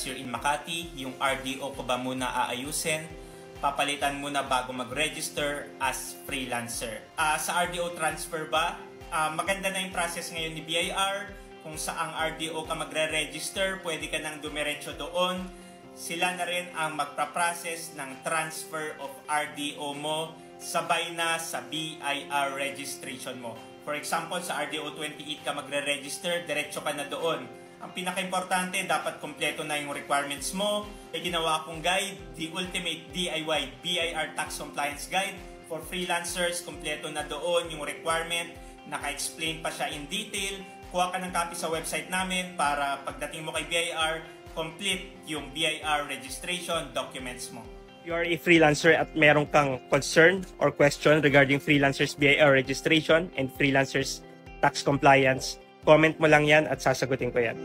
last year in Makati, yung RDO ko ba muna aayusin, papalitan muna bago mag-register as freelancer. Sa RDO transfer ba, maganda na yung process ngayon ni BIR. Kung saang RDO ka magre-register, pwede ka nang dumiretso doon. Sila na rin ang magpa-process ng transfer of RDO mo sabay na sa BIR registration mo. For example, sa RDO 28 ka magre-register, diretso ka na doon. Ang pinaka-importante, dapat kompleto na yung requirements mo. May ginawa akong guide, The Ultimate DIY BIR Tax Compliance Guide for freelancers. Kompleto na doon yung requirement. Naka-explain pa siya in detail. Kuha ka ng copy sa website namin para pagdating mo kay BIR, complete yung BIR registration documents mo. You are a freelancer at meron kang concern or question regarding freelancers BIR registration and freelancers tax compliance, comment mo lang yan at sasagutin ko yan.